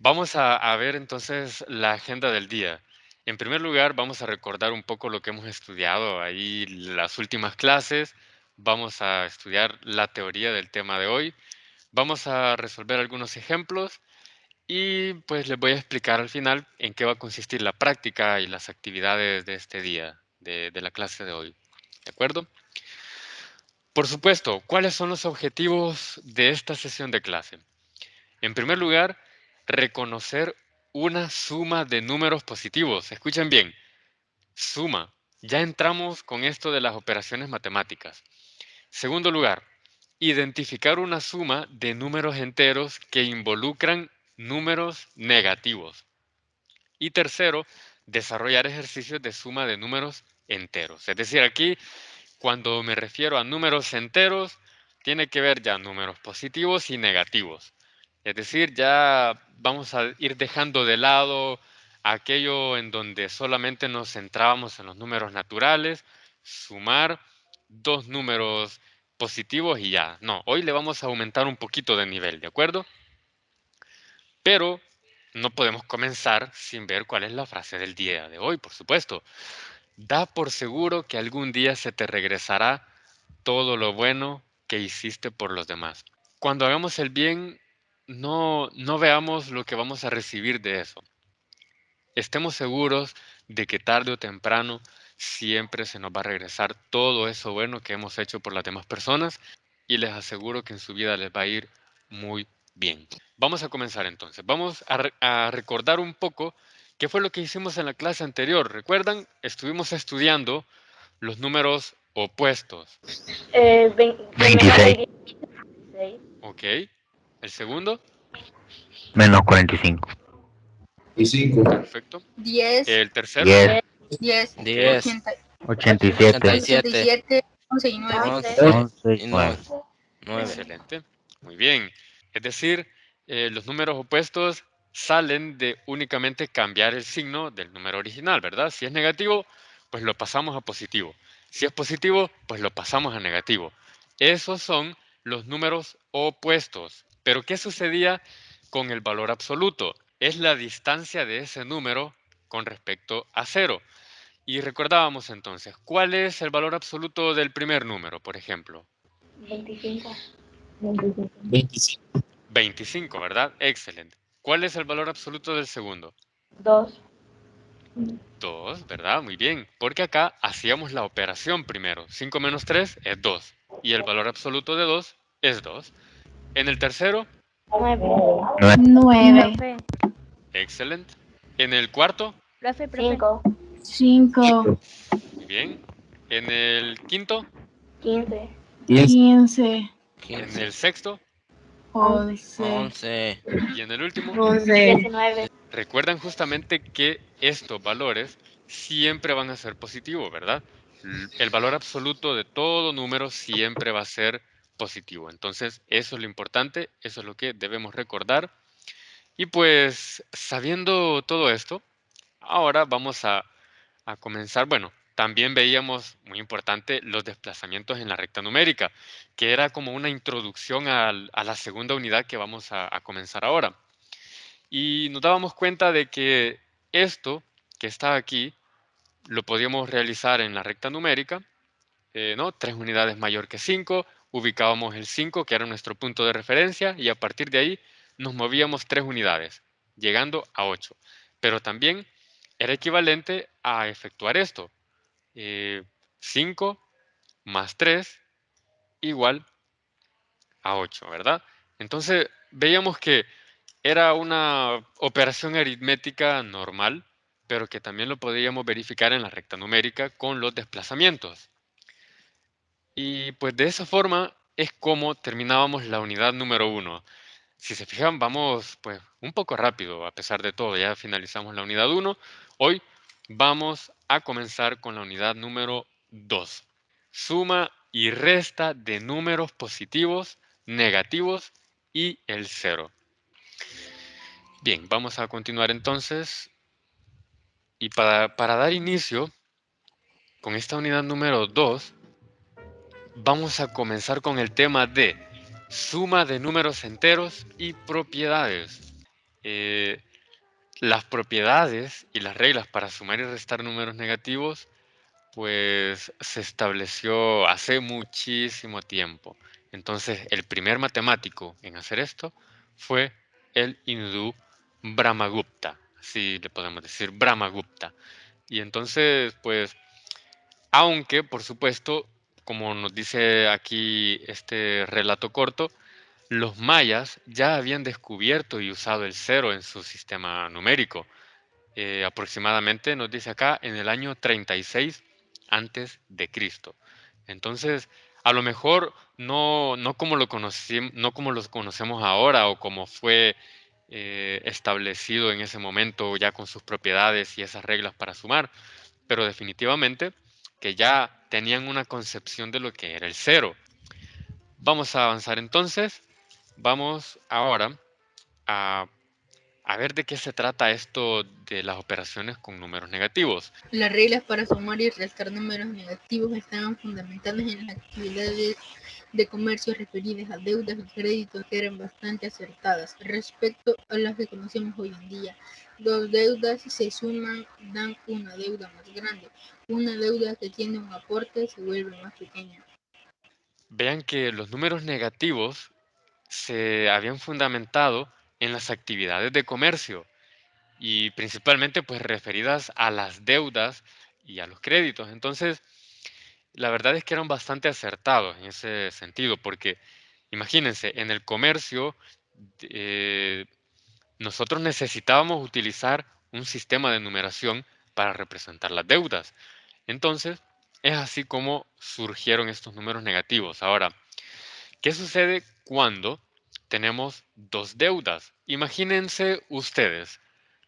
Vamos a ver entonces la agenda del día. En primer lugar, vamos a recordar un poco lo que hemos estudiado ahí las últimas clases. Vamos a estudiar la teoría del tema de hoy. Vamos a resolver algunos ejemplos y pues les voy a explicar al final en qué va a consistir la práctica y las actividades de este día, de la clase de hoy. ¿De acuerdo? Por supuesto, ¿cuáles son los objetivos de esta sesión de clase? En primer lugar, reconocer una suma de números positivos. Escuchen bien, suma. Ya entramos con esto de las operaciones matemáticas. Segundo lugar, identificar una suma de números enteros que involucran números negativos. Y tercero, desarrollar ejercicios de suma de números enteros. Es decir, aquí, cuando me refiero a números enteros, tiene que ver ya números positivos y negativos. Es decir, ya vamos a ir dejando de lado aquello en donde solamente nos centrábamos en los números naturales, sumar dos números positivos y ya. No, hoy le vamos a aumentar un poquito de nivel, ¿de acuerdo? Pero no podemos comenzar sin ver cuál es la frase del día de hoy, por supuesto. Da por seguro que algún día se te regresará todo lo bueno que hiciste por los demás. Cuando hagamos el bien, no veamos lo que vamos a recibir de eso. Estemos seguros de que tarde o temprano siempre se nos va a regresar todo eso bueno que hemos hecho por las demás personas y les aseguro que en su vida les va a ir muy bien. Vamos a comenzar entonces. Vamos a recordar un poco qué fue lo que hicimos en la clase anterior. ¿Recuerdan? Estuvimos estudiando los números opuestos. 26 ¿Ok? El segundo, menos 45. Y 5. perfecto. 10, El tercero, 10, 10, ok. 10, 87, 87, 11 y 9. 11 11 y y 9. 9. Excelente. Muy bien. Es decir, los números opuestos salen de únicamente cambiar el signo del número original, ¿verdad? Si es negativo, pues lo pasamos a positivo. Si es positivo, pues lo pasamos a negativo. Esos son los números opuestos. Pero ¿qué sucedía con el valor absoluto? Es la distancia de ese número con respecto a cero. Y recordábamos entonces, ¿cuál es el valor absoluto del primer número, por ejemplo? 25. 25, ¿verdad? Excelente. ¿Cuál es el valor absoluto del segundo? 2. 2, ¿verdad? Muy bien. Porque acá hacíamos la operación primero. 5 menos 3 es 2. Y el valor absoluto de 2 es 2. En el tercero, 9. 9, excelente. En el cuarto, 5. 5, muy bien. En el quinto, 15. 15, en 15, el sexto 11, 11, y en el último. 19. Recuerdan justamente que estos valores siempre van a ser positivos, ¿verdad? El valor absoluto de todo número siempre va a ser positivo. Entonces, eso es lo importante, eso es lo que debemos recordar. Y pues, sabiendo todo esto, ahora vamos a comenzar. Bueno, también veíamos, muy importante, los desplazamientos en la recta numérica, que era como una introducción a la segunda unidad que vamos a comenzar ahora. Y nos dábamos cuenta de que esto que está aquí lo podíamos realizar en la recta numérica, ¿no? 3 unidades mayor que 5, ubicábamos el 5, que era nuestro punto de referencia, y a partir de ahí nos movíamos 3 unidades, llegando a 8. Pero también era equivalente a efectuar esto. 5 más 3 igual a 8, ¿verdad? Entonces veíamos que era una operación aritmética normal, pero que también lo podíamos verificar en la recta numérica con los desplazamientos. Y pues de esa forma es como terminábamos la unidad número 1. Si se fijan, vamos pues un poco rápido a pesar de todo. Ya finalizamos la unidad 1. Hoy vamos a comenzar con la unidad número 2. Suma y resta de números positivos, negativos y el cero. Bien, vamos a continuar entonces. Y para dar inicio con esta unidad número 2, vamos a comenzar con el tema de suma de números enteros y propiedades. Las propiedades y las reglas para sumar y restar números negativos pues se estableció hace muchísimo tiempo. Entonces, el primer matemático en hacer esto fue el hindú Brahmagupta, así le podemos decir, Brahmagupta. Y entonces, pues, aunque, por supuesto, como nos dice aquí este relato corto, los mayas ya habían descubierto y usado el cero en su sistema numérico. Aproximadamente, nos dice acá, en el año 36 antes de Cristo. Entonces, a lo mejor no como no como los conocemos ahora o como fue establecido en ese momento ya con sus propiedades y esas reglas para sumar, pero definitivamente que ya tenían una concepción de lo que era el cero. Vamos a avanzar entonces. Vamos ahora a ver de qué se trata esto de las operaciones con números negativos. Las reglas para sumar y restar números negativos estaban fundamentadas en las actividades de comercio referidas a deudas y créditos que eran bastante acertadas respecto a las que conocemos hoy en día. Dos deudas se suman, dan una deuda más grande. Una deuda que tiene un aporte se vuelve más pequeña. Vean que los números negativos se habían fundamentado en las actividades de comercio y principalmente pues referidas a las deudas y a los créditos. Entonces, la verdad es que eran bastante acertados en ese sentido, porque imagínense, en el comercio eh, nosotros necesitábamos utilizar un sistema de numeración para representar las deudas. Entonces, es así como surgieron estos números negativos. Ahora, ¿qué sucede cuando tenemos dos deudas? Imagínense ustedes,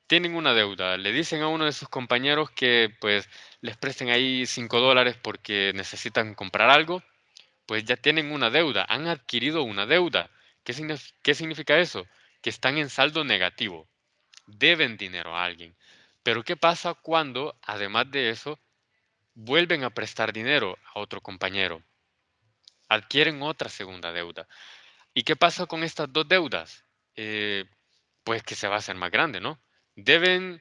tienen una deuda, le dicen a uno de sus compañeros que pues les presten ahí $5 porque necesitan comprar algo, pues ya tienen una deuda, han adquirido una deuda. ¿Qué significa eso? Que están en saldo negativo, deben dinero a alguien. Pero ¿qué pasa cuando, además de eso, vuelven a prestar dinero a otro compañero? Adquieren otra segunda deuda. ¿Y qué pasa con estas dos deudas? Pues que se va a hacer más grande, ¿no? Deben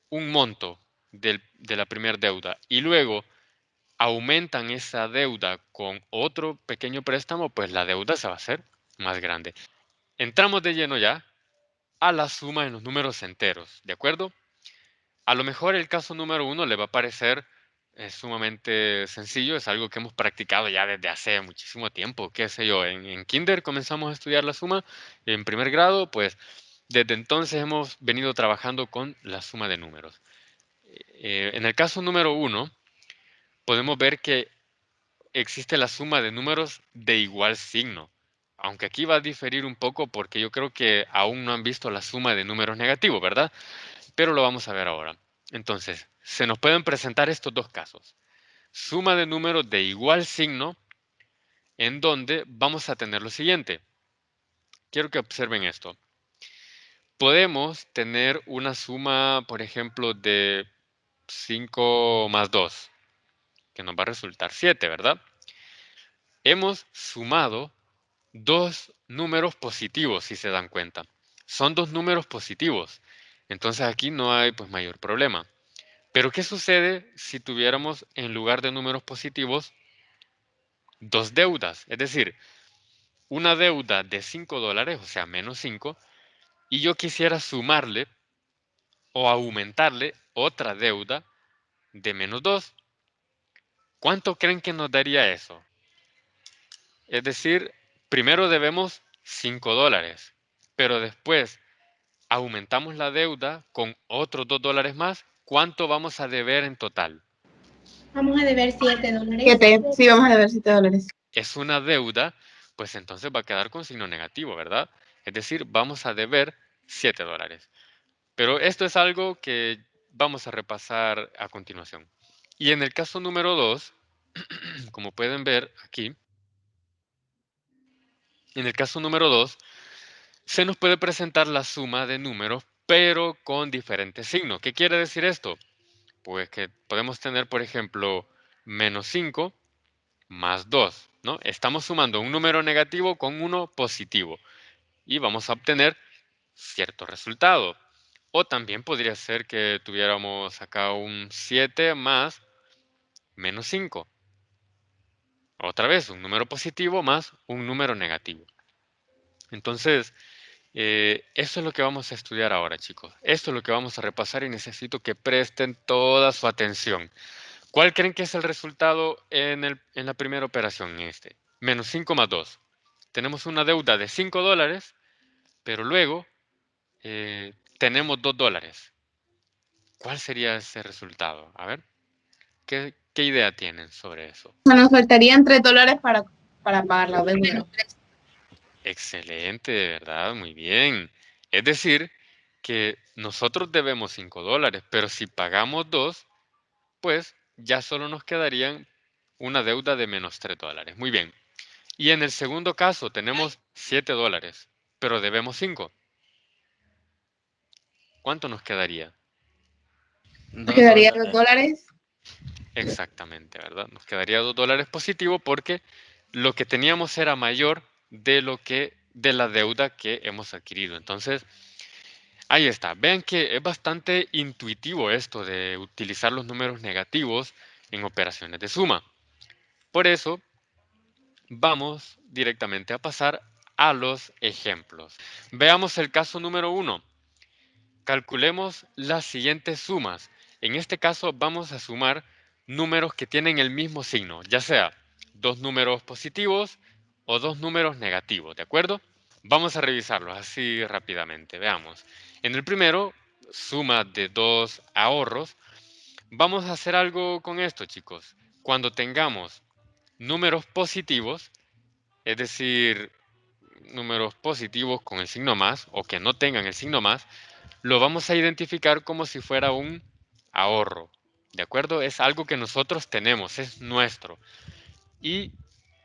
un monto de la primera deuda y luego aumentan esa deuda con otro pequeño préstamo, pues la deuda se va a hacer más grande. Entramos de lleno ya a la suma en los números enteros, ¿de acuerdo? A lo mejor el caso número 1 le va a parecer sumamente sencillo, es algo que hemos practicado ya desde hace muchísimo tiempo, qué sé yo, en kinder comenzamos a estudiar la suma, en primer grado, pues desde entonces hemos venido trabajando con la suma de números. En el caso número 1, podemos ver que existe la suma de números de igual signo, aunque aquí va a diferir un poco porque yo creo que aún no han visto la suma de números negativos, ¿verdad? Pero lo vamos a ver ahora. Entonces, se nos pueden presentar estos dos casos. Suma de números de igual signo, en donde vamos a tener lo siguiente. Quiero que observen esto. Podemos tener una suma, por ejemplo, de 5 más 2, que nos va a resultar 7, ¿verdad? Hemos sumado dos números positivos, si se dan cuenta. Son dos números positivos. Entonces aquí no hay pues mayor problema. Pero ¿qué sucede si tuviéramos en lugar de números positivos dos deudas? Es decir, una deuda de $5, o sea, menos 5, y yo quisiera sumarle o aumentarle otra deuda de menos 2. ¿Cuánto creen que nos daría eso? Es decir, primero debemos $5, pero después aumentamos la deuda con otros $2 más. ¿Cuánto vamos a deber en total? Vamos a deber $7. 7. Sí, vamos a deber $7. Es una deuda, pues entonces va a quedar con signo negativo, ¿verdad? Es decir, vamos a deber $7. Pero esto es algo que vamos a repasar a continuación. Y en el caso número 2, como pueden ver aquí, en el caso número 2, se nos puede presentar la suma de números, pero con diferentes signos. ¿Qué quiere decir esto? Pues que podemos tener, por ejemplo, menos 5 más 2. ¿no? Estamos sumando un número negativo con uno positivo y vamos a obtener cierto resultado. O también podría ser que tuviéramos acá un 7 más menos 5. Otra vez, un número positivo más un número negativo. Entonces, eso es lo que vamos a estudiar ahora, chicos. Esto es lo que vamos a repasar y necesito que presten toda su atención. ¿Cuál creen que es el resultado en la primera operación? Menos 5 más 2. Tenemos una deuda de $5, pero luego tenemos $2. ¿Cuál sería ese resultado? A ver, ¿qué idea tienen sobre eso? O sea, nos faltarían $3 para pagar la deuda. Menos 3. Excelente, ¿verdad? Muy bien. Es decir, que nosotros debemos $5, pero si pagamos 2, pues ya solo nos quedarían una deuda de menos $3. Muy bien. Y en el segundo caso tenemos $7, pero debemos 5. ¿Cuánto nos quedaría? Nos quedaría $2. Exactamente, ¿verdad? Nos quedaría $2 positivo porque lo que teníamos era mayor de la deuda que hemos adquirido. Entonces, ahí está. Vean que es bastante intuitivo esto de utilizar los números negativos en operaciones de suma. Por eso, vamos directamente a pasar a los ejemplos. Veamos el caso número 1. Calculemos las siguientes sumas. En este caso vamos a sumar números que tienen el mismo signo, ya sea dos números positivos o dos números negativos, ¿de acuerdo? Vamos a revisarlos así rápidamente. Veamos. En el primero, suma de dos ahorros. Vamos a hacer algo con esto, chicos. Cuando tengamos números positivos, es decir, números positivos con el signo más o que no tengan el signo más, lo vamos a identificar como si fuera un ahorro. ¿De acuerdo? Es algo que nosotros tenemos, es nuestro. Y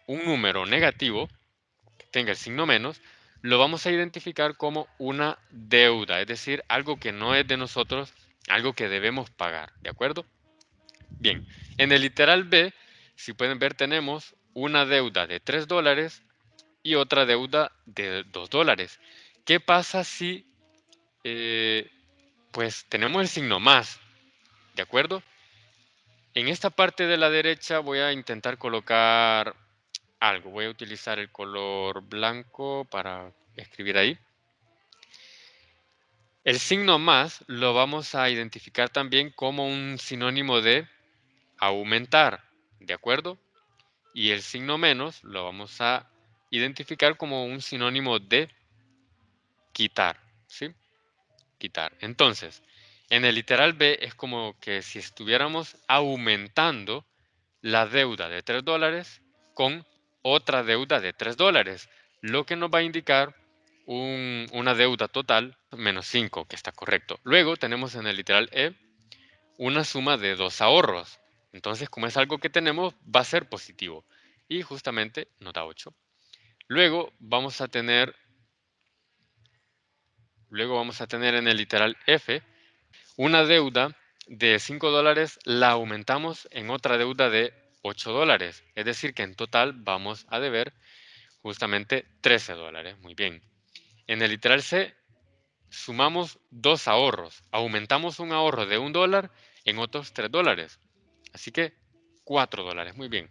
un número negativo, que tenga el signo menos, lo vamos a identificar como una deuda, es decir, algo que no es de nosotros, algo que debemos pagar. ¿De acuerdo? Bien, en el literal B, si pueden ver, tenemos una deuda de $3 y otra deuda de $2. ¿Qué pasa si pues tenemos el signo más? ¿De acuerdo? En esta parte de la derecha voy a intentar colocar algo. Voy a utilizar el color blanco para escribir ahí. El signo más lo vamos a identificar también como un sinónimo de aumentar, ¿de acuerdo? Y el signo menos lo vamos a identificar como un sinónimo de quitar, ¿sí? Quitar. Entonces, en el literal B es como que si estuviéramos aumentando la deuda de $3 con otra deuda de $3, lo que nos va a indicar una deuda total menos 5, que está correcto. Luego tenemos en el literal E una suma de dos ahorros. Entonces, como es algo que tenemos, va a ser positivo. Y justamente nos da 8. Luego vamos a tener en el literal F una deuda de $5, la aumentamos en otra deuda de $8. Es decir, que en total vamos a deber justamente $13. Muy bien. En el literal C, sumamos dos ahorros. Aumentamos un ahorro de $1 en otros $3. Así que $4. Muy bien.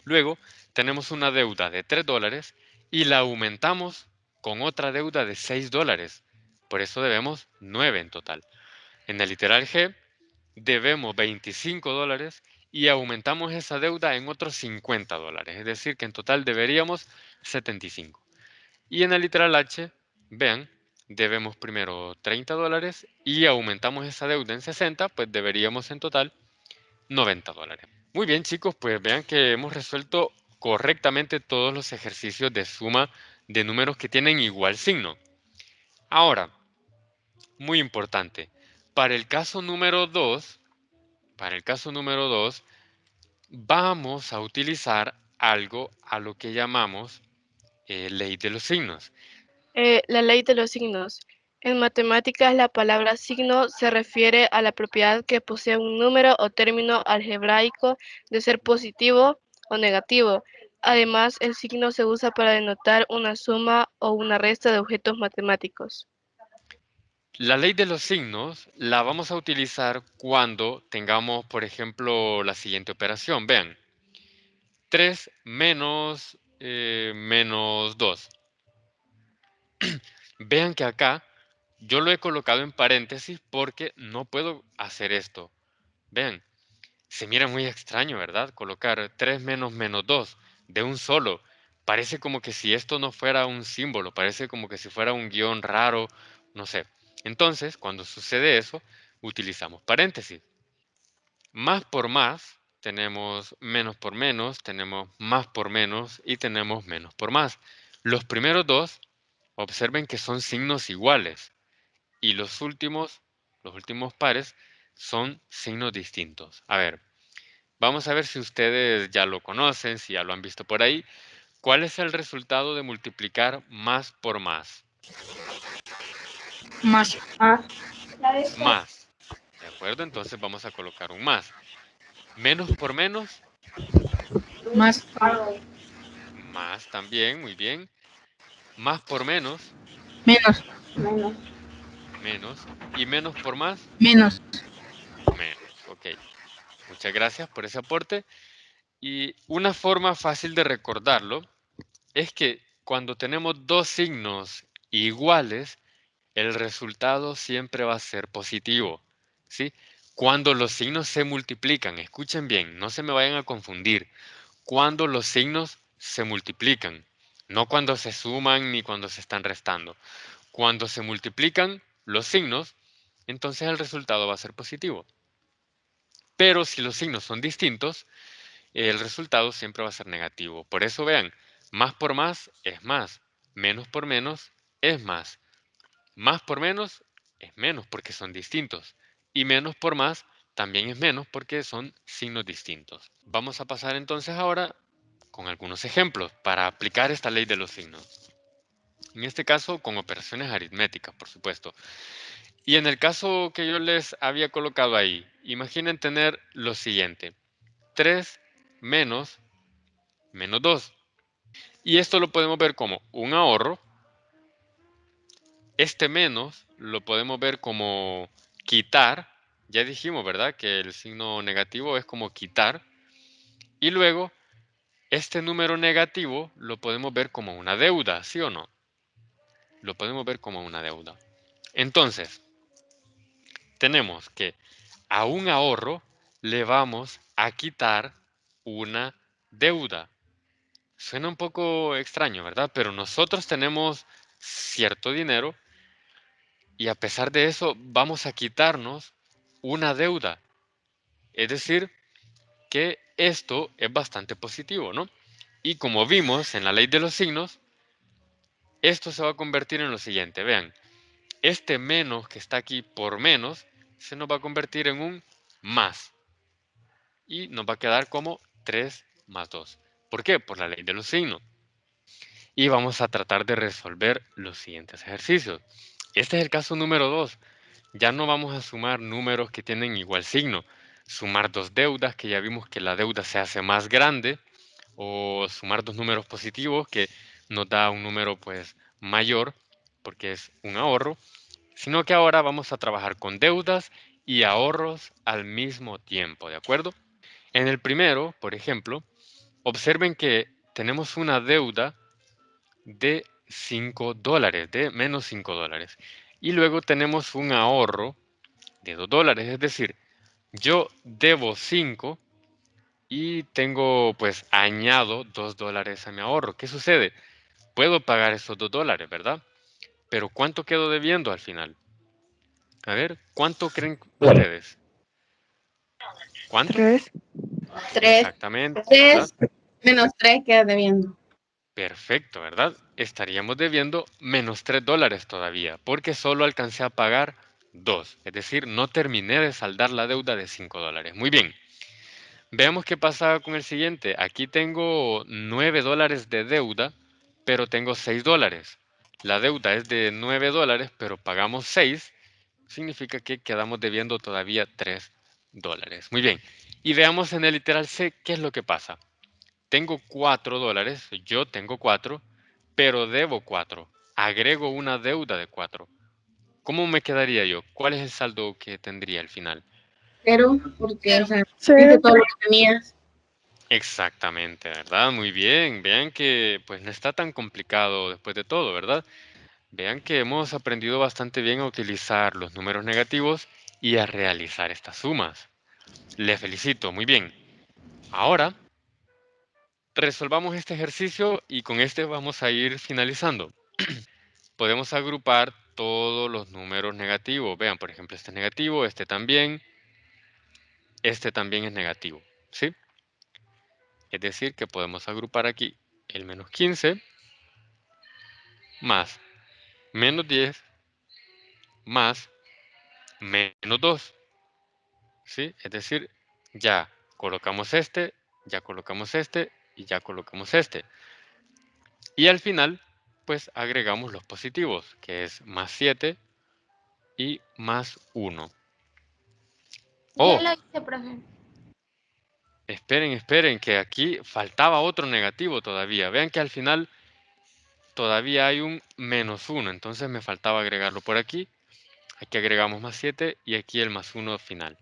Luego, tenemos una deuda de $3 y la aumentamos con otra deuda de $6. Por eso debemos 9 en total. En el literal G, debemos $25 y aumentamos esa deuda en otros $50. Es decir, que en total deberíamos 75. Y en el literal H, vean, debemos primero $30 y aumentamos esa deuda en 60, pues deberíamos en total $90. Muy bien, chicos, pues vean que hemos resuelto correctamente todos los ejercicios de suma de números que tienen igual signo. Ahora, muy importante, para el caso número 2, vamos a utilizar algo a lo que llamamos ley de los signos. La ley de los signos. En matemáticas, la palabra signo se refiere a la propiedad que posee un número o término algebraico de ser positivo o negativo. Además, el signo se usa para denotar una suma o una resta de objetos matemáticos. La ley de los signos la vamos a utilizar cuando tengamos, por ejemplo, la siguiente operación. Vean, 3 menos, menos 2. Vean que acá yo lo he colocado en paréntesis porque no puedo hacer esto. Vean, se mira muy extraño, ¿verdad? Colocar 3 menos menos 2 de un solo. Parece como que si esto no fuera un símbolo, parece como que si fuera un guión raro, no sé. Entonces, cuando sucede eso, utilizamos paréntesis. Más por más, tenemos menos por menos, tenemos más por menos y tenemos menos por más. Los primeros dos, observen que son signos iguales y los últimos pares, son signos distintos. A ver, vamos a ver si ustedes ya lo conocen, si ya lo han visto por ahí. ¿Cuál es el resultado de multiplicar más por más? Más. Más. ¿De acuerdo? Entonces vamos a colocar un más. Menos por menos, Más. más también, muy bien. Más por menos, Menos. menos. Y menos por más, Menos. menos. Ok. Muchas gracias por ese aporte. Y una forma fácil de recordarlo es que cuando tenemos dos signos iguales, el resultado siempre va a ser positivo, ¿sí? Cuando los signos se multiplican, escuchen bien, no se me vayan a confundir. Cuando los signos se multiplican, no cuando se suman ni cuando se están restando. Cuando se multiplican los signos, entonces el resultado va a ser positivo. Pero si los signos son distintos, el resultado siempre va a ser negativo. Por eso vean, más por más es más, menos por menos es más. Más por menos es menos porque son distintos. Y menos por más también es menos porque son signos distintos. Vamos a pasar entonces ahora con algunos ejemplos para aplicar esta ley de los signos. En este caso con operaciones aritméticas, por supuesto. Y en el caso que yo les había colocado ahí, imaginen tener lo siguiente. 3 menos menos 2. Y esto lo podemos ver como un ahorro. Este menos lo podemos ver como quitar. Ya dijimos, ¿verdad? Que el signo negativo es como quitar. Y luego, este número negativo lo podemos ver como una deuda, ¿sí o no? Lo podemos ver como una deuda. Entonces, tenemos que a un ahorro le vamos a quitar una deuda. Suena un poco extraño, ¿verdad? Pero nosotros tenemos cierto dinero y a pesar de eso vamos a quitarnos una deuda. Es decir, que esto es bastante positivo, ¿no? Y como vimos en la ley de los signos, esto se va a convertir en lo siguiente. Vean, este menos que está aquí por menos se nos va a convertir en un más. Y nos va a quedar como 3 más 2. ¿Por qué? Por la ley de los signos. Y vamos a tratar de resolver los siguientes ejercicios. Este es el caso número 2. Ya no vamos a sumar números que tienen igual signo. Sumar dos deudas, que ya vimos que la deuda se hace más grande. O sumar dos números positivos, que nos da un número pues mayor, porque es un ahorro. Sino que ahora vamos a trabajar con deudas y ahorros al mismo tiempo, ¿de acuerdo? En el primero, por ejemplo, observen que tenemos una deuda de $5, de menos $5. Y luego tenemos un ahorro de $2, es decir, yo debo 5 y tengo, pues, añado $2 a mi ahorro. ¿Qué sucede? Puedo pagar esos $2, ¿verdad? Pero ¿cuánto quedo debiendo al final? A ver, ¿cuánto creen ustedes? ¿Cuánto? 3. 3. Exactamente, ¿verdad? 3 menos 3 queda debiendo. Perfecto, ¿verdad? Estaríamos debiendo menos $3 todavía, porque solo alcancé a pagar 2, es decir, no terminé de saldar la deuda de $5. Muy bien, veamos qué pasa con el siguiente. Aquí tengo $9 de deuda, pero tengo $6. La deuda es de $9, pero pagamos 6, significa que quedamos debiendo todavía $3. Muy bien, y veamos en el literal C qué es lo que pasa. tengo $4, yo tengo 4, pero debo 4. Agrego una deuda de 4. ¿Cómo me quedaría yo? ¿Cuál es el saldo que tendría al final? Cero, porque, o sea, Cero. viste todo lo que tenías. Exactamente, ¿verdad? Muy bien. Vean que pues no está tan complicado después de todo, ¿verdad? Vean que hemos aprendido bastante bien a utilizar los números negativos y a realizar estas sumas. Les felicito, muy bien. Ahora, resolvamos este ejercicio y con este vamos a ir finalizando. Podemos agrupar todos los números negativos. Vean, por ejemplo, este es negativo, este también es negativo, ¿sí? Es decir, que podemos agrupar aquí el menos 15 más menos 10 más menos 2, ¿sí? Es decir, ya colocamos este, ya colocamos este y ya colocamos este. Y al final, pues agregamos los positivos, que es más 7 y más 1. Oh, Ya lo hice, profe. esperen, que aquí faltaba otro negativo todavía. Vean que al final todavía hay un menos 1, entonces me faltaba agregarlo por aquí. Aquí agregamos más 7 y aquí el más 1 final.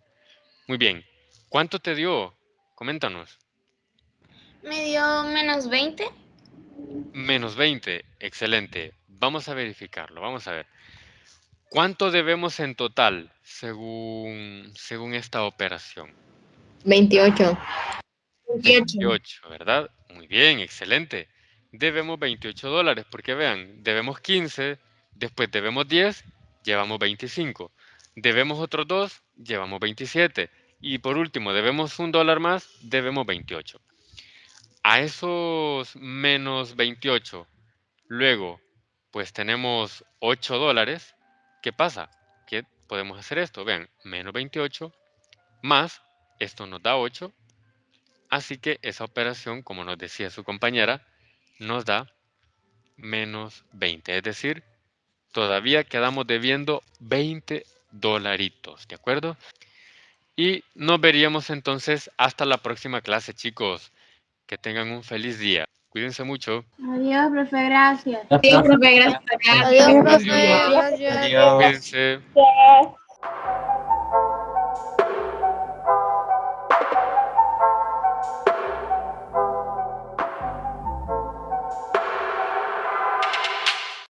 Muy bien. ¿Cuánto te dio? Coméntanos. Me dio menos 20. Menos 20. Excelente. Vamos a verificarlo. Vamos a ver. ¿Cuánto debemos en total según esta operación? 28. 28. 28, ¿verdad? Muy bien, excelente. Debemos $28 porque vean, debemos 15, después debemos 10, llevamos 25. Debemos otros 2, llevamos 27. Y por último, debemos $1 más, debemos 28. A esos menos 28, luego, pues tenemos $8. ¿Qué pasa? Que podemos hacer esto, vean, menos 28 más, esto nos da 8. Así que esa operación, como nos decía su compañera, nos da menos 20. Es decir, todavía quedamos debiendo $20, ¿de acuerdo? Y nos veríamos entonces hasta la próxima clase, chicos. Que tengan un feliz día. Cuídense mucho. Adiós, profe, gracias. Sí, profe, gracias. Adiós, profe. Adiós. Gracias. Cuídense.